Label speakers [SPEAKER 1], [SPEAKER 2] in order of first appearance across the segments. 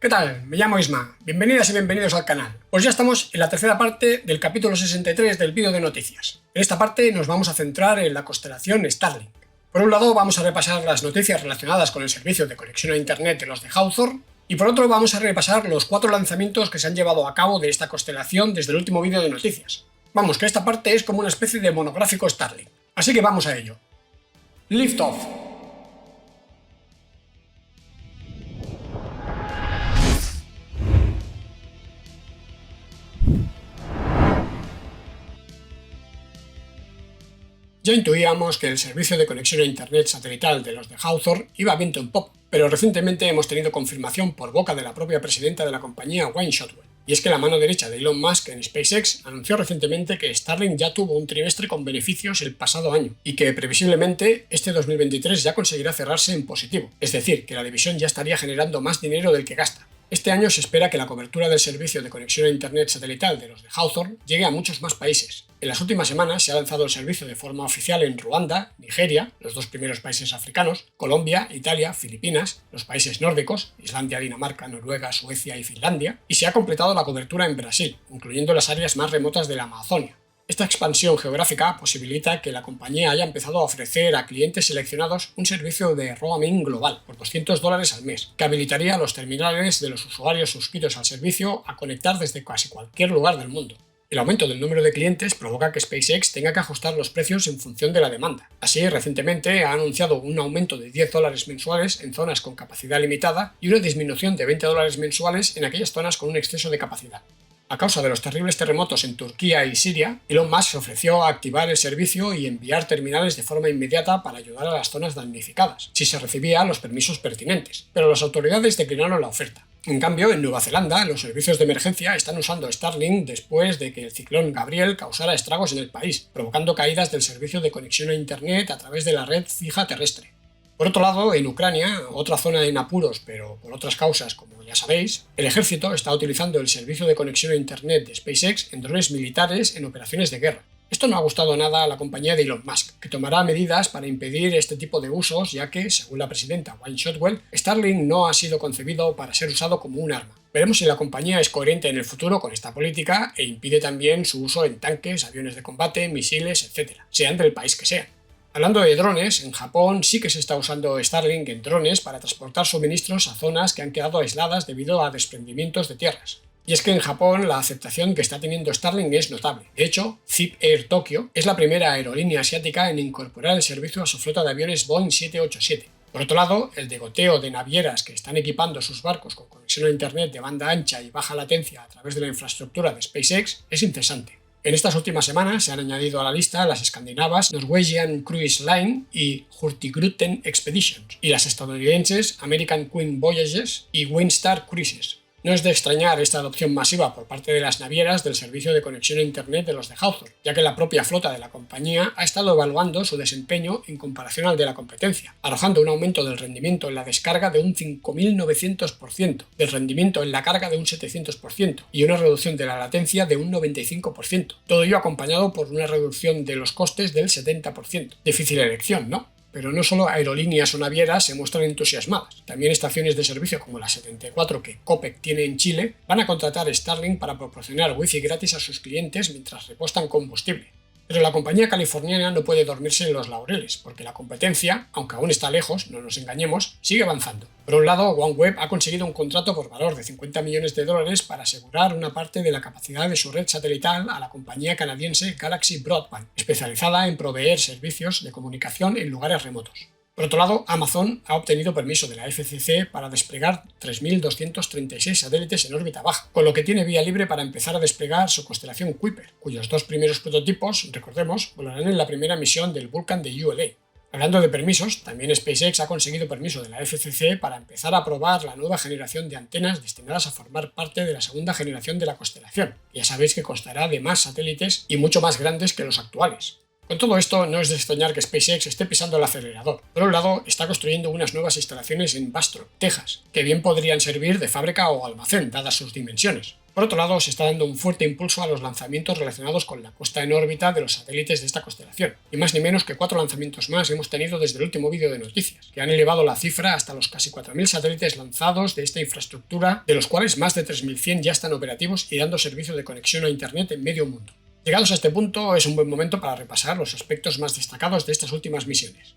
[SPEAKER 1] ¿Qué tal? Me llamo Isma. Bienvenidas y bienvenidos al canal. Pues ya estamos en la tercera parte del capítulo 63 del vídeo de noticias. En esta parte nos vamos a centrar en la constelación Starlink. Por un lado vamos a repasar las noticias relacionadas con el servicio de conexión a internet de los de Hawthorne, y por otro vamos a repasar los 4 lanzamientos que se han llevado a cabo de esta constelación desde el último vídeo de noticias. Vamos, que esta parte es como una especie de monográfico Starlink. Así que vamos a ello. Lift off. Ya intuíamos que el servicio de conexión a internet satelital de los de Hawthorne iba viento en popa, pero recientemente hemos tenido confirmación por boca de la propia presidenta de la compañía, Wayne Shotwell. Y es que la mano derecha de Elon Musk en SpaceX anunció recientemente que Starlink ya tuvo un trimestre con beneficios el pasado año y que previsiblemente este 2023 ya conseguirá cerrarse en positivo, es decir, que la división ya estaría generando más dinero del que gasta. Este año se espera que la cobertura del servicio de conexión a internet satelital de los de Hawthorne llegue a muchos más países. En las últimas semanas se ha lanzado el servicio de forma oficial en Ruanda, Nigeria, los 2 primeros países africanos, Colombia, Italia, Filipinas, los países nórdicos, Islandia, Dinamarca, Noruega, Suecia y Finlandia, y se ha completado la cobertura en Brasil, incluyendo las áreas más remotas de la Amazonia. Esta expansión geográfica posibilita que la compañía haya empezado a ofrecer a clientes seleccionados un servicio de roaming global por $200 al mes, que habilitaría los terminales de los usuarios suscritos al servicio a conectar desde casi cualquier lugar del mundo. El aumento del número de clientes provoca que SpaceX tenga que ajustar los precios en función de la demanda. Así, recientemente ha anunciado un aumento de $10 mensuales en zonas con capacidad limitada y una disminución de $20 mensuales en aquellas zonas con un exceso de capacidad. A causa de los terribles terremotos en Turquía y Siria, Elon Musk se ofreció a activar el servicio y enviar terminales de forma inmediata para ayudar a las zonas damnificadas, si se recibían los permisos pertinentes, pero las autoridades declinaron la oferta. En cambio, en Nueva Zelanda, los servicios de emergencia están usando Starlink después de que el ciclón Gabriel causara estragos en el país, provocando caídas del servicio de conexión a internet a través de la red fija terrestre. Por otro lado, en Ucrania, otra zona en apuros, pero por otras causas, como ya sabéis, el ejército está utilizando el servicio de conexión a internet de SpaceX en drones militares en operaciones de guerra. Esto no ha gustado nada a la compañía de Elon Musk, que tomará medidas para impedir este tipo de usos, ya que, según la presidenta Wayne Shotwell, Starlink no ha sido concebido para ser usado como un arma. Veremos si la compañía es coherente en el futuro con esta política e impide también su uso en tanques, aviones de combate, misiles, etc., sean del país que sean. Hablando de drones, en Japón sí que se está usando Starlink en drones para transportar suministros a zonas que han quedado aisladas debido a desprendimientos de tierras. Y es que en Japón la aceptación que está teniendo Starlink es notable. De hecho, Zip Air Tokyo es la primera aerolínea asiática en incorporar el servicio a su flota de aviones Boeing 787. Por otro lado, el degoteo de navieras que están equipando sus barcos con conexión a internet de banda ancha y baja latencia a través de la infraestructura de SpaceX es incesante. En estas últimas semanas se han añadido a la lista las escandinavas Norwegian Cruise Line y Hurtigruten Expeditions, y las estadounidenses American Queen Voyages y Windstar Cruises. No es de extrañar esta adopción masiva por parte de las navieras del servicio de conexión a internet de los de Hawthorne, ya que la propia flota de la compañía ha estado evaluando su desempeño en comparación al de la competencia, arrojando un aumento del rendimiento en la descarga de un 5.900%, del rendimiento en la carga de un 700% y una reducción de la latencia de un 95%. Todo ello acompañado por una reducción de los costes del 70%. Difícil elección, ¿no? Pero no solo aerolíneas o navieras se muestran entusiasmadas, también estaciones de servicio como la 74 que Copec tiene en Chile van a contratar Starlink para proporcionar wifi gratis a sus clientes mientras repostan combustible. Pero la compañía californiana no puede dormirse en los laureles, porque la competencia, aunque aún está lejos, no nos engañemos, sigue avanzando. Por un lado, OneWeb ha conseguido un contrato por valor de $50 millones para asegurar una parte de la capacidad de su red satelital a la compañía canadiense Galaxy Broadband, especializada en proveer servicios de comunicación en lugares remotos. Por otro lado, Amazon ha obtenido permiso de la FCC para desplegar 3.236 satélites en órbita baja, con lo que tiene vía libre para empezar a desplegar su constelación Kuiper, cuyos 2 primeros prototipos, recordemos, volarán en la primera misión del Vulcan de ULA. Hablando de permisos, también SpaceX ha conseguido permiso de la FCC para empezar a probar la nueva generación de antenas destinadas a formar parte de la segunda generación de la constelación, que ya sabéis que constará de más satélites y mucho más grandes que los actuales. Con todo esto, no es de extrañar que SpaceX esté pisando el acelerador. Por un lado, está construyendo unas nuevas instalaciones en Bastrop, Texas, que bien podrían servir de fábrica o almacén, dadas sus dimensiones. Por otro lado, se está dando un fuerte impulso a los lanzamientos relacionados con la puesta en órbita de los satélites de esta constelación, y más ni menos que 4 lanzamientos más hemos tenido desde el último vídeo de noticias, que han elevado la cifra hasta los casi 4.000 satélites lanzados de esta infraestructura, de los cuales más de 3.100 ya están operativos y dando servicio de conexión a Internet en medio mundo. Llegados a este punto, es un buen momento para repasar los aspectos más destacados de estas últimas misiones.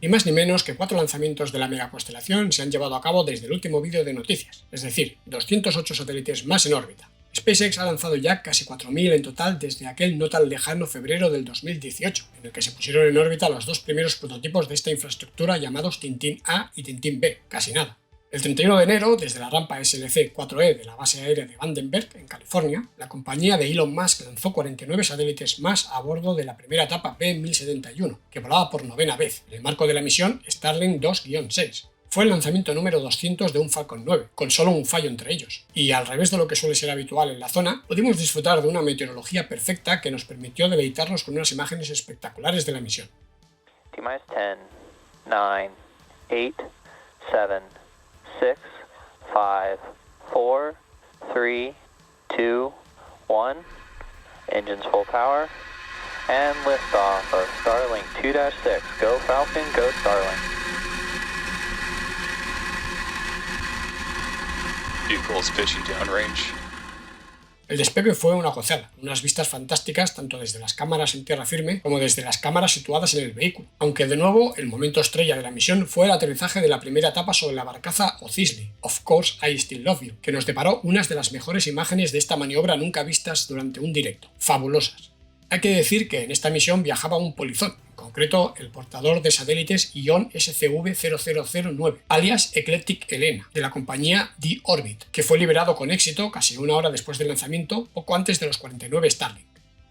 [SPEAKER 1] Ni más ni menos que 4 lanzamientos de la megaconstelación se han llevado a cabo desde el último vídeo de noticias, es decir, 208 satélites más en órbita. SpaceX ha lanzado ya casi 4.000 en total desde aquel no tan lejano febrero del 2018, en el que se pusieron en órbita los 2 primeros prototipos de esta infraestructura llamados Tintín A y Tintín B, casi nada. El 31 de enero, desde la rampa SLC-4E de la base aérea de Vandenberg, en California, la compañía de Elon Musk lanzó 49 satélites más a bordo de la primera etapa B-1071, que volaba por 9ª vez, en el marco de la misión Starlink 2-6. Fue el lanzamiento número 200 de un Falcon 9, con solo un fallo entre ellos, y al revés de lo que suele ser habitual en la zona, pudimos disfrutar de una meteorología perfecta que nos permitió deleitarnos con unas imágenes espectaculares de la misión.
[SPEAKER 2] T-10, 9, 8, 7, 6, 5, 4, 3, 2, 1. Engines full power. And liftoff of Starlink 2-6. Go Falcon, go Starlink.
[SPEAKER 3] Vehicles pitching downrange.
[SPEAKER 1] El despegue fue una gozada, unas vistas fantásticas tanto desde las cámaras en tierra firme como desde las cámaras situadas en el vehículo, aunque de nuevo el momento estrella de la misión fue el aterrizaje de la primera etapa sobre la barcaza Osisley, Of Course I Still Love You, que nos deparó unas de las mejores imágenes de esta maniobra nunca vistas durante un directo, fabulosas. Hay que decir que en esta misión viajaba un polizón, en concreto el portador de satélites ION SCV-0009, alias Eclectic Helena, de la compañía D-Orbit, que fue liberado con éxito casi una hora después del lanzamiento, poco antes de los 49 Starlink.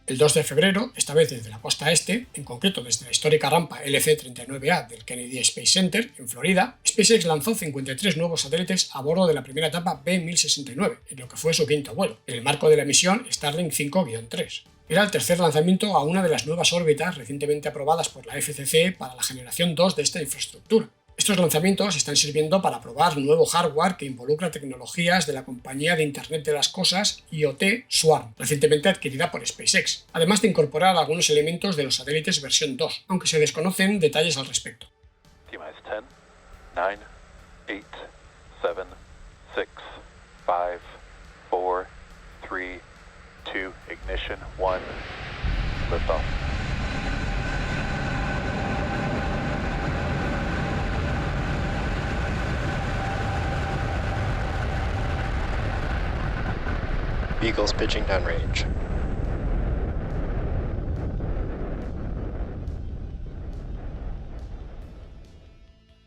[SPEAKER 1] El 2 de febrero, esta vez desde la costa este, en concreto desde la histórica rampa LC-39A del Kennedy Space Center, en Florida, SpaceX lanzó 53 nuevos satélites a bordo de la primera etapa B-1069, en lo que fue su quinto vuelo, en el marco de la misión Starlink 5-3. Era el tercer lanzamiento a una de las nuevas órbitas recientemente aprobadas por la FCC para la generación 2 de esta infraestructura. Estos lanzamientos están sirviendo para probar nuevo hardware que involucra tecnologías de la compañía de Internet de las Cosas IoT Swarm, recientemente adquirida por SpaceX, además de incorporar algunos elementos de los satélites versión 2, aunque se desconocen detalles al respecto.
[SPEAKER 4] T-10, 9, 8, 7, 6, 5, 4, 3, 2, ignition, 1, liftoff.
[SPEAKER 3] Vehicles pitching downrange.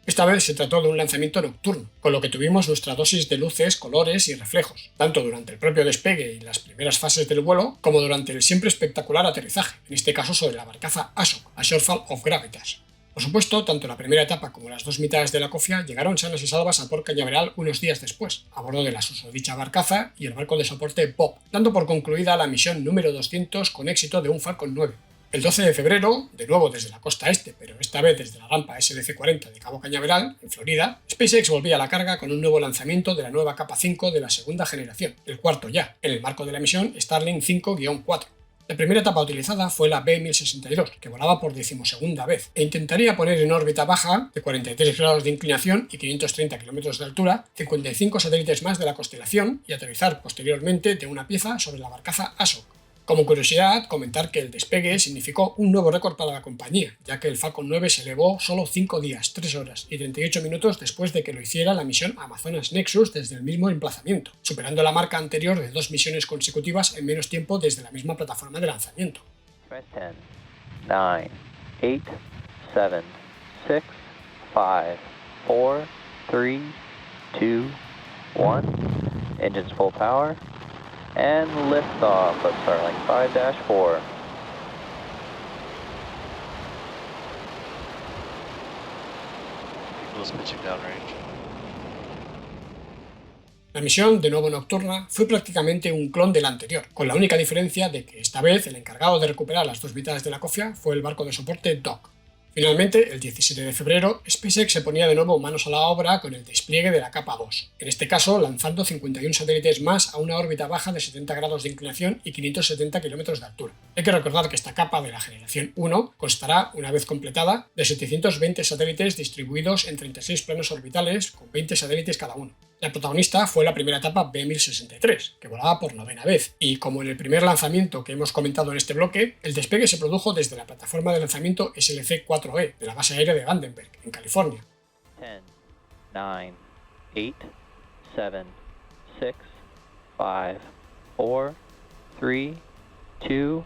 [SPEAKER 1] Esta vez se trató de un lanzamiento nocturno, con lo que tuvimos nuestra dosis de luces, colores y reflejos, tanto durante el propio despegue y las primeras fases del vuelo, como durante el siempre espectacular aterrizaje, en este caso sobre la barcaza Ashok, a Shortfall of Gravitas. Por supuesto, tanto la primera etapa como las dos mitades de la cofia llegaron sanas y salvas a Port Cañaveral unos días después, a bordo de la susodicha barcaza y el barco de soporte Bob, dando por concluida la misión número 200 con éxito de un Falcon 9. El 12 de febrero, de nuevo desde la costa este, pero esta vez desde la rampa SDC-40 de Cabo Cañaveral, en Florida, SpaceX volvía a la carga con un nuevo lanzamiento de la nueva capa 5 de la segunda generación, el cuarto ya, en el marco de la misión Starlink 5-4. La primera etapa utilizada fue la B-1062, que volaba por 12ª vez, e intentaría poner en órbita baja, de 43 grados de inclinación y 530 km de altura, 55 satélites más de la constelación y aterrizar posteriormente de una pieza sobre la barcaza Ashok. Como curiosidad, comentar que el despegue significó un nuevo récord para la compañía, ya que el Falcon 9 se elevó solo 5 días, 3 horas y 38 minutos después de que lo hiciera la misión Amazonas Nexus desde el mismo emplazamiento, superando la marca anterior de 2 misiones consecutivas en menos tiempo desde la misma plataforma de lanzamiento.
[SPEAKER 2] 10, 9, 8, 7, 6, 5, 4, 3, 2, 1. Engines full power. And liftoff of Starlink 5-4.
[SPEAKER 3] Vehicles pitching downrange.
[SPEAKER 1] La misión, de nuevo nocturna, fue prácticamente un clon de la anterior, con la única diferencia de que esta vez el encargado de recuperar las dos mitades de la cofia fue el barco de soporte Dock. Finalmente, el 17 de febrero, SpaceX se ponía de nuevo manos a la obra con el despliegue de la capa 2, en este caso lanzando 51 satélites más a una órbita baja de 70 grados de inclinación y 570 kilómetros de altura. Hay que recordar que esta capa de la generación 1 constará, una vez completada, de 720 satélites distribuidos en 36 planos orbitales con 20 satélites cada uno. La protagonista fue la primera etapa B1063, que volaba por 9ª vez, y como en el primer lanzamiento que hemos comentado en este bloque, el despegue se produjo desde la plataforma de lanzamiento SLC-4E de la base aérea de Vandenberg, en California.
[SPEAKER 2] 10, 9, 8, 7, 6, 5, 4, 3, 2,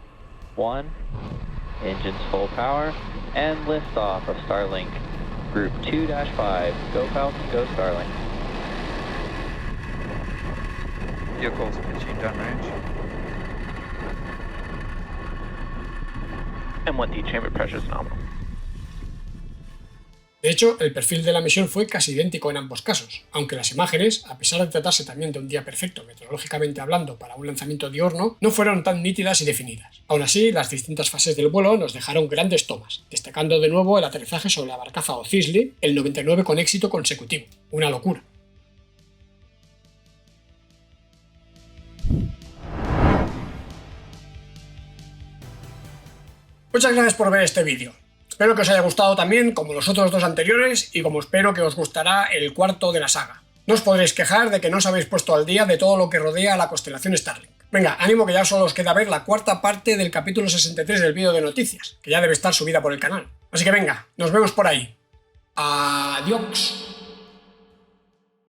[SPEAKER 2] 1. Engines full power, and liftoff of Starlink. Group 2-5. Go Falcon, go Starlink.
[SPEAKER 5] Vehicles pitching downrange.
[SPEAKER 4] M1D chamber pressure is nominal.
[SPEAKER 1] De hecho, el perfil de la misión fue casi idéntico en ambos casos, aunque las imágenes, a pesar de tratarse también de un día perfecto meteorológicamente hablando para un lanzamiento diurno, no fueron tan nítidas y definidas. Aún así, las distintas fases del vuelo nos dejaron grandes tomas, destacando de nuevo el aterrizaje sobre la barcaza O'Cisley, el 99 con éxito consecutivo. Una locura. Muchas gracias por ver este vídeo. Espero que os haya gustado también, como los otros dos anteriores, y como espero que os gustará el cuarto de la saga. No os podréis quejar de que no os habéis puesto al día de todo lo que rodea a la constelación Starlink. Venga, ánimo que ya solo os queda ver la cuarta parte del capítulo 63 del vídeo de noticias, que ya debe estar subida por el canal. Así que venga, nos vemos por ahí. Adiós.